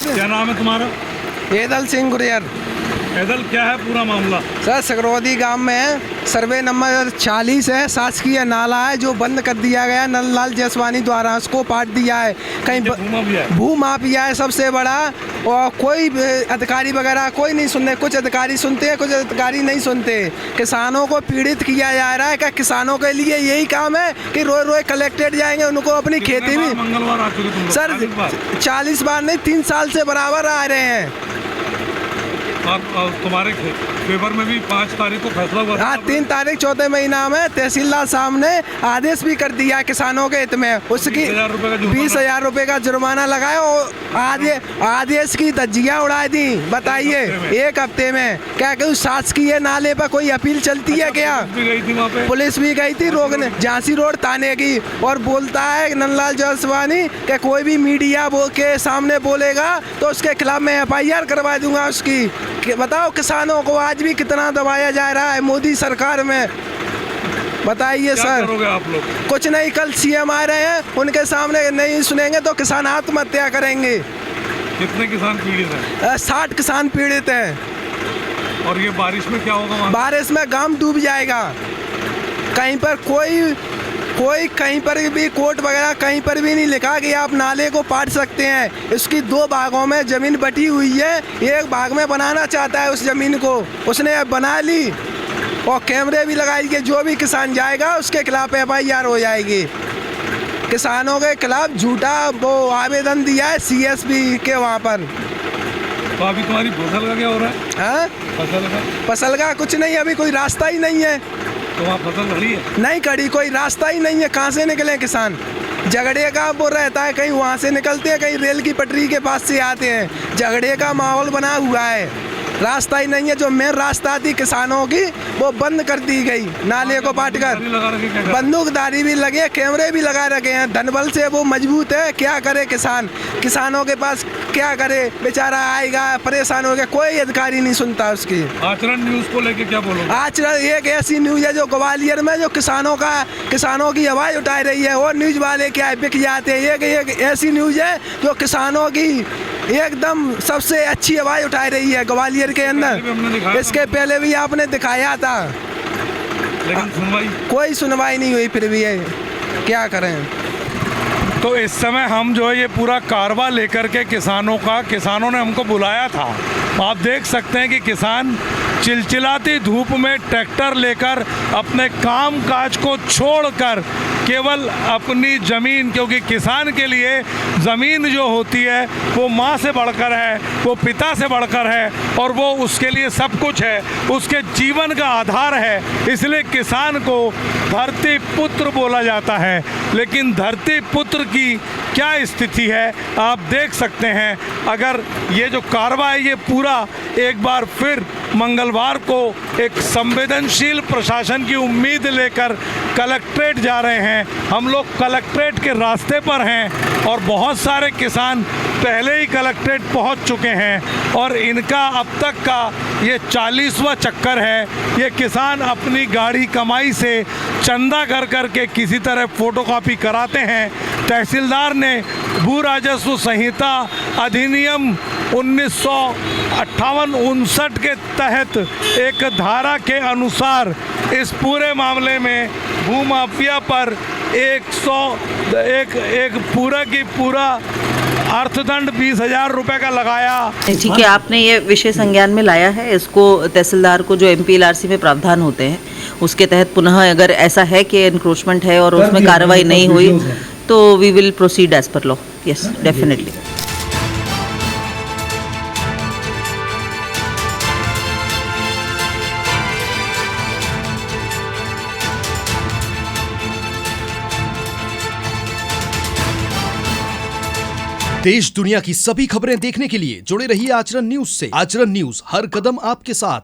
क्या नाम है तुम्हारा? एदल सिंह गुरियर। ऐदल, क्या है पूरा मामला? सर सकरौदी गांव में सर्वे नंबर 40 है, शासकीय नाला है जो बंद कर दिया गया नंदलाल जायसवानी द्वारा, उसको पाट दिया है। कहीं भूमाफिया है सबसे बड़ा, और कोई अधिकारी वगैरह कोई नहीं सुनते। कुछ अधिकारी सुनते हैं, कुछ अधिकारी नहीं सुनते। किसानों को पीड़ित किया जा रहा है। क्या किसानों के लिए यही काम है कि रोज रोज कलेक्टेड जाएंगे, उनको अपनी खेती भी? मंगलवार आ चुके तुम लोग? सर 40 बार नहीं, 3 साल से बराबर आ रहे हैं। और तुम्हारे फेवर में भी 5 तारीख को फैसला हुआ? हाँ, 3 तारीख 4 महीना में तहसीलदार साहब ने आदेश भी कर दिया किसानों के हित में। उसकी 20,000 रुपये का जुर्माना लगाया और आदेश की धज्जियाँ उड़ा दी। बताइए, 1 हफ्ते में। क्या कोई शासकीय नाले पर कोई अपील चलती है क्या? पुलिस भी गई थी रोकने, झांसी रोड थाने की। और बोलता है नंदलाल जायसवानी कि कोई भी मीडिया के सामने बोलेगा तो उसके खिलाफ मैं FIR करवा दूंगा उसकी। बताओ, किसानों को आज भी कितना दबाया जा रहा है मोदी सरकार में। बताइए सर। क्या करोगे आप लोग? कुछ नहीं, कल CM आ रहे हैं, उनके सामने नहीं सुनेंगे तो किसान आत्महत्या करेंगे। कितने किसान पीड़ित हैं? 60 किसान पीड़ित हैं। और ये बारिश में क्या होगा वहाँ? बारिश में गांव डूब जाएगा। कहीं पर कोई कहीं पर भी कोर्ट वगैरह कहीं पर भी नहीं लिखा कि आप नाले को पाट सकते हैं। इसकी 2 भागों में ज़मीन बटी हुई है। एक भाग में बनाना चाहता है उस ज़मीन को, उसने अब बना ली और कैमरे भी लगाए कि जो भी किसान जाएगा उसके खिलाफ FIR हो जाएगी। किसानों के खिलाफ झूठा वो आवेदन दिया है CSP के वहाँ पर। तो अभी तुम्हारी फसल का क्या हो रहा है? हाँ, फसल का कुछ नहीं, अभी कोई रास्ता ही नहीं है। तो वहाँ फसल खड़ी है? नहीं खड़ी, कोई रास्ता ही नहीं है। कहाँ से निकले किसान? झगड़े का वो रहता है, कहीं वहाँ से निकलते हैं, कहीं रेल की पटरी के पास से आते हैं। झगड़े का माहौल बना हुआ है, रास्ता ही नहीं है। जो मेन रास्ता थी किसानों की वो बंद कर दी गई नाले को पाट कर। बंदूकधारी भी लगे, कैमरे भी लगा रखे हैं। धनबल से वो मजबूत है। क्या करे किसान? किसानों के पास क्या करे? बेचारा आएगा, परेशान हो गया, कोई अधिकारी नहीं सुनता उसकी। आचरण न्यूज को लेके क्या बोलोगे? आचरण एक ऐसी न्यूज है जो ग्वालियर में जो किसानों की आवाज़ उठा रही है। और न्यूज वाले क्या बिक जाते हैं। एक ऐसी न्यूज है जो किसानों की एकदम सबसे अच्छी आवाज़ उठा रही है ग्वालियर के अंदर। इसके पहले भी आपने दिखाया था, लेकिन कोई सुनवाई नहीं हुई। फिर भी क्या करें? तो इस समय हम जो है ये पूरा कारवा लेकर के किसानों ने हमको बुलाया था। आप देख सकते हैं कि किसान चिलचिलाती धूप में ट्रैक्टर लेकर अपने काम काज को छोड़कर केवल अपनी ज़मीन, क्योंकि किसान के लिए ज़मीन जो होती है वो माँ से बढ़कर है, वो पिता से बढ़कर है, और वो उसके लिए सब कुछ है, उसके जीवन का आधार है। इसलिए किसान को धरती पुत्र बोला जाता है। लेकिन धरती पुत्र की क्या स्थिति है आप देख सकते हैं। अगर ये जो कारवा है ये पूरा एक बार फिर मंगलवार को एक संवेदनशील प्रशासन की उम्मीद लेकर कलेक्ट्रेट जा रहे हैं। हम लोग कलेक्ट्रेट के रास्ते पर हैं और बहुत सारे किसान पहले ही कलेक्ट्रेट पहुंच चुके हैं और इनका अब तक का ये 40वां चक्कर है। ये किसान अपनी गाड़ी कमाई से चंदा कर करके किसी तरह फोटोकॉपी कराते हैं। तहसीलदार ने भू राजस्व संहिता अधिनियम 1958-59 के तहत एक धारा के अनुसार इस पूरे मामले में भूमाफिया पर 101 पूरा की पूरा अर्थदंड 20,000 रुपये का लगाया। ठीक है, आपने ये विषय संज्ञान में लाया है। इसको तहसीलदार को जो MPLRC में प्रावधान होते हैं उसके तहत पुनः अगर ऐसा है कि एनक्रोचमेंट है और उसमें कार्रवाई नहीं हुई तो we will proceed as per law. Yes, definitely. देश दुनिया की सभी खबरें देखने के लिए जुड़े रहिए आचरण न्यूज से। आचरण न्यूज, हर कदम आपके साथ।